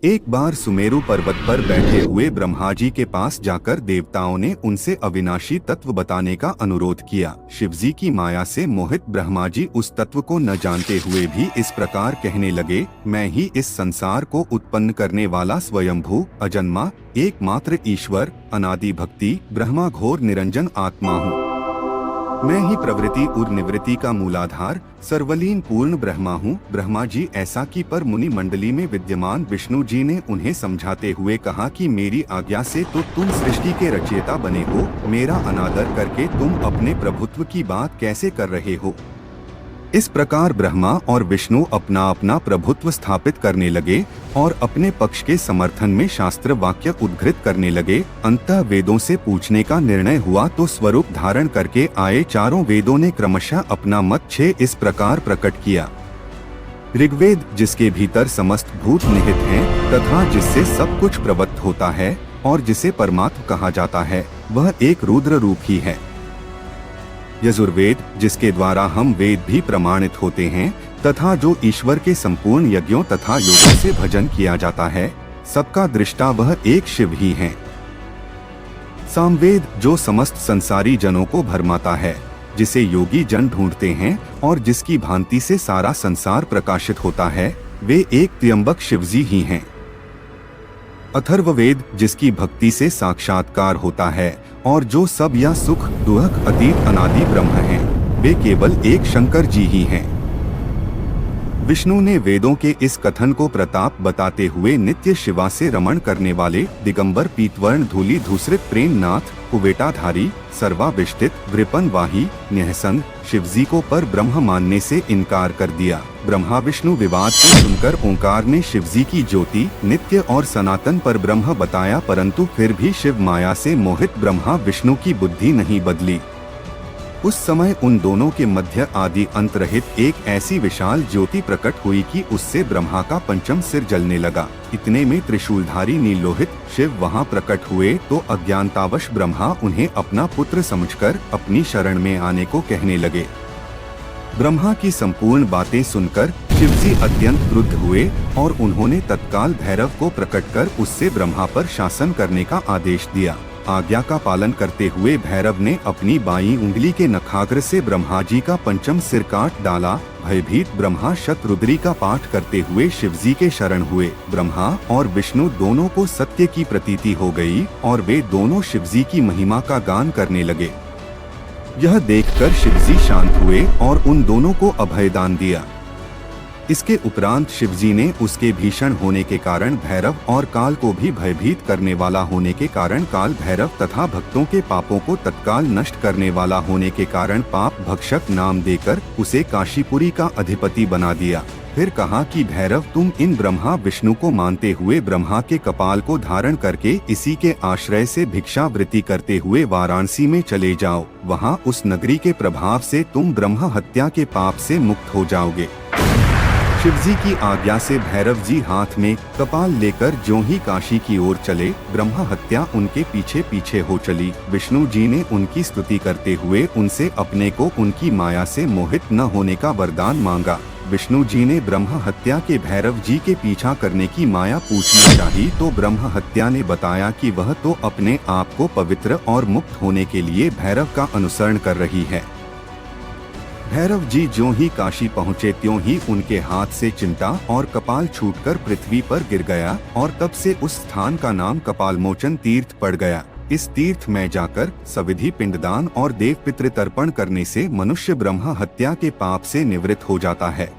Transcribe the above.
एक बार सुमेरु पर्वत पर बैठे हुए ब्रह्मा जी के पास जाकर देवताओं ने उनसे अविनाशी तत्व बताने का अनुरोध किया। शिवजी की माया से मोहित ब्रह्मा जी उस तत्व को न जानते हुए भी इस प्रकार कहने लगे, मैं ही इस संसार को उत्पन्न करने वाला स्वयंभू अजन्मा एकमात्र ईश्वर अनादि भक्ति ब्रह्मा घोर निरंजन आत्मा हूँ। मैं ही प्रवृत्ति और निवृत्ति का मूलाधार सर्वलीन पूर्ण ब्रह्मा हूँ। ब्रह्मा जी ऐसा कि पर मुनि मंडली में विद्यमान विष्णु जी ने उन्हें समझाते हुए कहा कि मेरी आज्ञा से तो तुम सृष्टि के रचयिता बने हो, मेरा अनादर करके तुम अपने प्रभुत्व की बात कैसे कर रहे हो। इस प्रकार ब्रह्मा और विष्णु अपना अपना प्रभुत्व स्थापित करने लगे और अपने पक्ष के समर्थन में शास्त्र वाक्य उद्धृत करने लगे। अंतः वेदों से पूछने का निर्णय हुआ तो स्वरूप धारण करके आए चारों वेदों ने क्रमशः अपना मत 6 इस प्रकार प्रकट किया। ऋग्वेद, जिसके भीतर समस्त भूत निहित हैं तथा जिससे सब कुछ प्रवत्त होता है और जिसे परमात्मा कहा जाता है, वह एक रुद्र रूप ही है। यजुर्वेद, जिसके द्वारा हम वेद भी प्रमाणित होते हैं तथा जो ईश्वर के संपूर्ण यज्ञों तथा योगों से भजन किया जाता है, सबका दृष्टा वह एक शिव ही है। सामवेद, जो समस्त संसारी जनों को भरमाता है, जिसे योगी जन ढूंढते हैं और जिसकी भांति से सारा संसार प्रकाशित होता है, वे एक त्र्यंबक शिवजी ही हैं। अथर्ववेद, जिसकी भक्ति से साक्षात्कार होता है और जो सब या सुख दुख अतीत अनादि ब्रह्म हैं, वे केवल एक शंकर जी ही हैं। विष्णु ने वेदों के इस कथन को प्रताप बताते हुए नित्य शिवा से रमण करने वाले दिगंबर पीतवर्ण धूलि धूसरित प्रेमनाथ कुवेटाधारी सर्वाविष्टित वृपनवाही न्याहसंग शिवजी को पर ब्रह्म मानने से इनकार कर दिया। ब्रह्मा विष्णु विवाद को सुनकर ओंकार ने शिवजी की ज्योति नित्य और सनातन पर ब्रह्म बताया, परंतु फिर भी शिव माया से मोहित ब्रह्मा विष्णु की बुद्धि नहीं बदली। उस समय उन दोनों के मध्य आदि अंत रहित एक ऐसी विशाल ज्योति प्रकट हुई कि उससे ब्रह्मा का पंचम सिर जलने लगा। इतने में त्रिशूलधारी नीलोहित शिव वहां प्रकट हुए तो अज्ञानतावश ब्रह्मा उन्हें अपना पुत्र समझकर अपनी शरण में आने को कहने लगे। ब्रह्मा की संपूर्ण बातें सुनकर शिवजी अत्यंत क्रुद्ध हुए और उन्होंने तत्काल भैरव को प्रकट कर उससे ब्रह्मा पर शासन करने का आदेश दिया। आज्ञा का पालन करते हुए भैरव ने अपनी बाईं उंगली के नखाग्र से ब्रह्मा जी का पंचम सिर काट डाला। भयभीत ब्रह्मा शतरुद्री का पाठ करते हुए शिवजी के शरण हुए। ब्रह्मा और विष्णु दोनों को सत्य की प्रतीति हो गई और वे दोनों शिवजी की महिमा का गान करने लगे। यह देखकर शिवजी शांत हुए और उन दोनों को अभयदान दिया। इसके उपरांत शिवजी ने उसके भीषण होने के कारण भैरव और काल को भी भयभीत करने वाला होने के कारण काल भैरव तथा भक्तों के पापों को तत्काल नष्ट करने वाला होने के कारण पाप भक्षक नाम देकर उसे काशीपुरी का अधिपति बना दिया। फिर कहा कि भैरव, तुम इन ब्रह्मा विष्णु को मानते हुए ब्रह्मा के कपाल को धारण करके इसी के आश्रय से भिक्षावृत्ति करते हुए वाराणसी में चले जाओ। वहाँ उस नगरी के प्रभाव से तुम ब्रह्म हत्या के पाप से मुक्त हो जाओगे। शिवजी की आज्ञा से भैरव जी हाथ में कपाल लेकर ज्यों ही काशी की ओर चले, ब्रह्म हत्या उनके पीछे पीछे हो चली। विष्णु जी ने उनकी स्तुति करते हुए उनसे अपने को उनकी माया से मोहित न होने का वरदान मांगा। विष्णु जी ने ब्रह्म हत्या के भैरव जी के पीछा करने की माया पूछना चाही तो ब्रह्म हत्या ने बताया कि वह तो अपने आप को पवित्र और मुक्त होने के लिए भैरव का अनुसरण कर रही है। भैरव जी ज्यों ही काशी पहुँचे त्यों ही उनके हाथ से चिमटा और कपाल छूटकर पृथ्वी पर गिर गया और तब से उस स्थान का नाम कपालमोचन तीर्थ पड़ गया। इस तीर्थ में जाकर सविधि पिंडदान और देव पितृ तर्पण करने से मनुष्य ब्रह्म हत्या के पाप से निवृत्त हो जाता है।